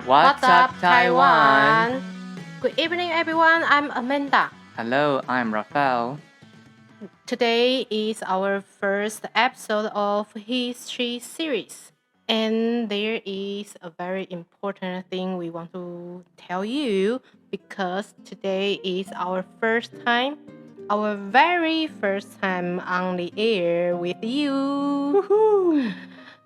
What's up, Taiwan? Good evening, everyone. I'm Amanda. Hello, I'm Rafael. Today is our first episode of History series. And there is a very important thing we want to tell you because today is our very first time on the air with you. Woohoo!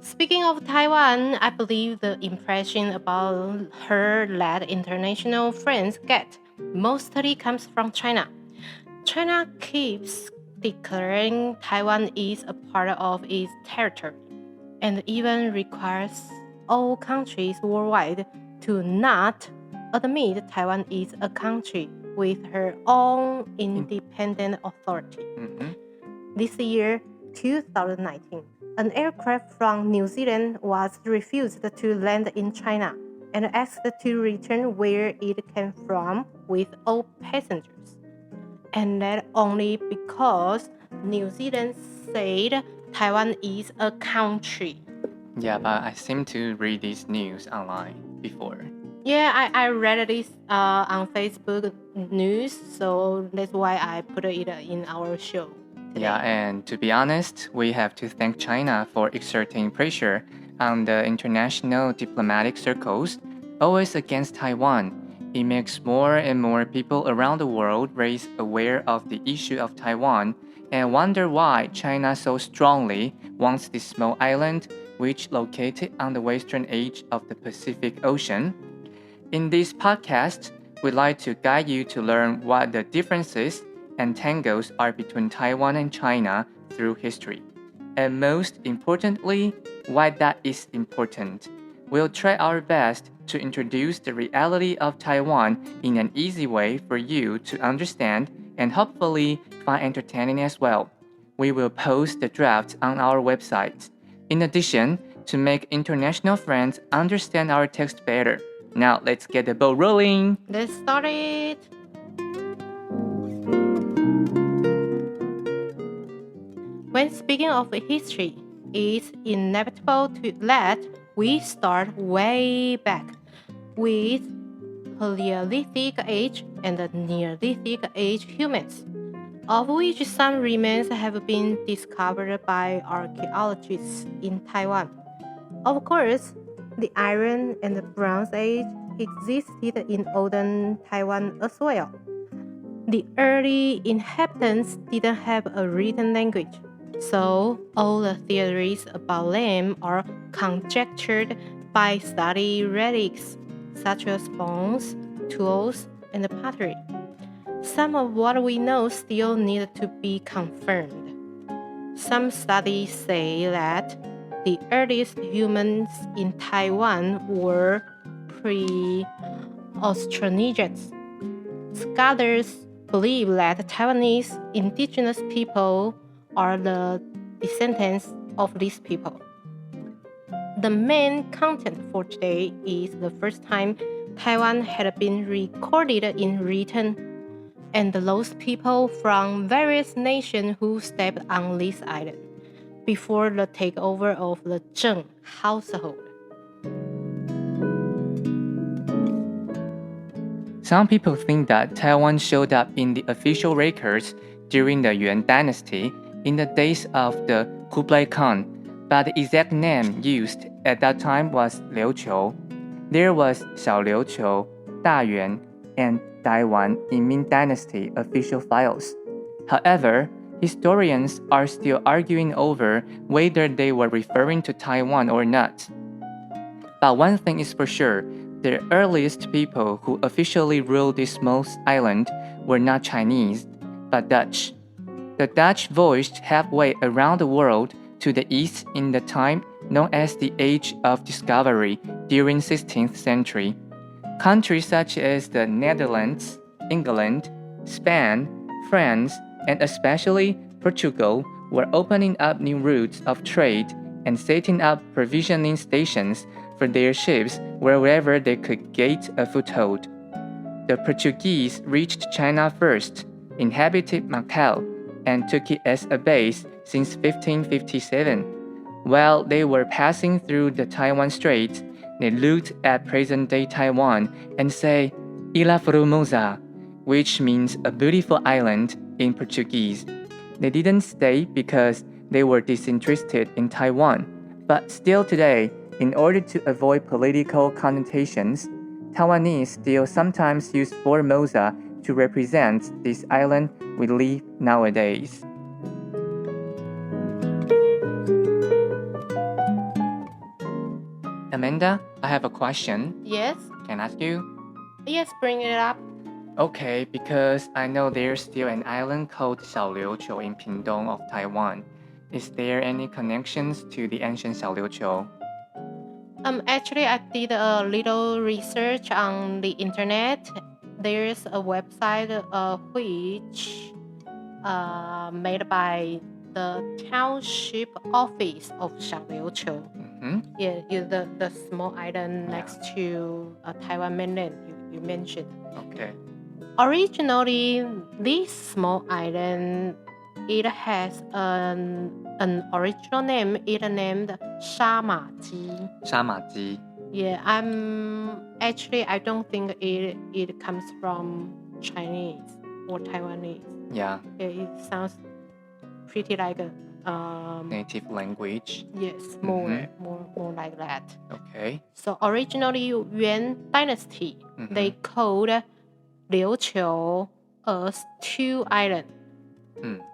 Speaking of Taiwan, I believe the impression about her that international friends get mostly comes from China. China keeps declaring Taiwan is a part of its territory and even requires all countries worldwide to not admit Taiwan is a country with her own independent authority. This year, 2019, an aircraft from New Zealand was refused to land in China and asked to return where it came from with all passengers. And that only because New Zealand said Taiwan is a country. Yeah, but I seem to read this news online before. Yeah, I read this on Facebook news, so that's why I put it in our show today. Yeah, and to be honest, we have to thank China for exerting pressure on the international diplomatic circles, always against Taiwan. It makes more and more people around the world raise aware of the issue of Taiwan and wonder why China so strongly wants this small island, which located on the western edge of the Pacific Ocean. In this podcast, we'd like to guide you to learn what the differences and tangles are between Taiwan and China through history. And most importantly, why that is important. We'll try our best to introduce the reality of Taiwan in an easy way for you to understand and hopefully find entertaining as well. We will post the draft on our website. In addition, to make international friends understand our text better. Now let's get the ball rolling. Let's start it. When speaking of history, it's inevitable to let we start way back with Paleolithic age and the Neolithic age humans, of which some remains have been discovered by archaeologists in Taiwan. Of course, the Iron and the Bronze Age existed in olden Taiwan as well. The early inhabitants didn't have a written language, so all the theories about them are conjectured by study relics such as bones, tools, and pottery. Some of what we know still need to be confirmed. Some studies say that the earliest humans in Taiwan were pre-Austronesians. Scholars believe that Taiwanese indigenous people are the descendants of these people. The main content for today is the first time Taiwan had been recorded in written, and those people from various nations who stepped on this island before the takeover of the Zheng household. Some people think that Taiwan showed up in the official records during the Yuan dynasty in the days of the Kublai Khan, but the exact name used at that time was Liuqiu. There was Xiao Liuqiu, Dayuan, and Taiwan in Ming Dynasty official files. However, historians are still arguing over whether they were referring to Taiwan or not. But one thing is for sure, the earliest people who officially ruled this small island were not Chinese, but Dutch. The Dutch voyaged halfway around the world to the east in the time known as the Age of Discovery during 16th century. Countries such as the Netherlands, England, Spain, France, and especially Portugal were opening up new routes of trade and setting up provisioning stations for their ships wherever they could get a foothold. The Portuguese reached China first, inhabited Macau, and took it as a base since 1557. While they were passing through the Taiwan Strait, they looked at present-day Taiwan and say Ilha Formosa, which means a beautiful island in Portuguese. They didn't stay because they were disinterested in Taiwan, but still today, in order to avoid political connotations, Taiwanese still sometimes use Formosa to represent this island we live nowadays. Amanda, I have a question. Yes? Can I ask you? Yes, bring it up. Okay, because I know there's still an island called Xiaoliuqiu in Pingdong of Taiwan. Is there any connections to the ancient Xiaoliuqiu? Actually, I did a little research on the internet. There's a website which made by the township office of Xiaoliuqiu. Yeah, the small island next to Taiwan mainland you mentioned. Okay. Originally, this small island, it has an original name. It named Shamaji. Shamaji. Yeah, I don't think it comes from Chinese or Taiwanese. Yeah. It sounds pretty like a Native language. yes, more like that. Okay. So originally, Yuan Dynasty, they called Liuqiu as two islands.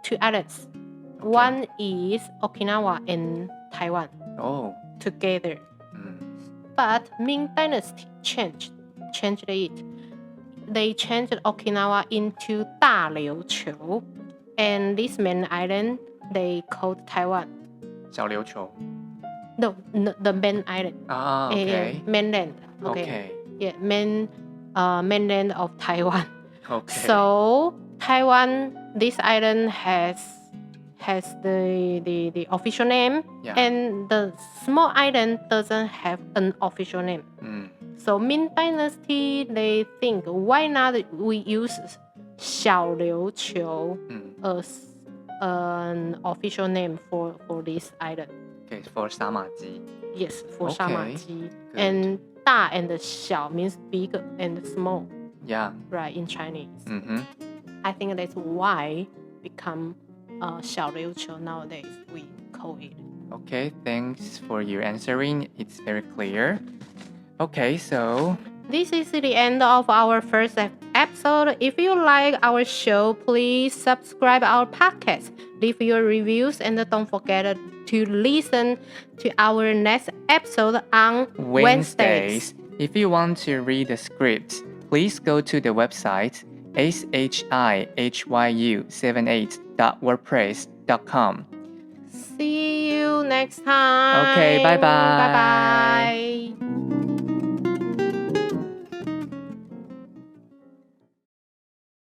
Two islands. Okay. One is Okinawa and Taiwan. Oh. Together. But Ming Dynasty changed it. They changed Okinawa into Daliuqiu, and this main island they called Taiwan. 小琉球. No, the main island. Okay. Mainland. Okay. Yeah, mainland of Taiwan. Okay. So Taiwan, this island has the official name, and the small island doesn't have an official name. So Ming Dynasty, they think why not we use 小琉球 as an official name for this island. Okay, for Samaji. Yes, for Shamaji. Good. And 大 and 小 means big and small. Yeah. Right, in Chinese. I think that's why become 小琉球 nowadays we call it. Okay, thanks for your answering. It's very clear. Okay, so this is the end of our first episode. If you like our show, please subscribe our podcast, leave your reviews, and don't forget to listen to our next episode on Wednesdays. If you want to read the scripts, please go to the website shihiu78.wordpress.com. See you next time. Okay, bye-bye. Bye-bye.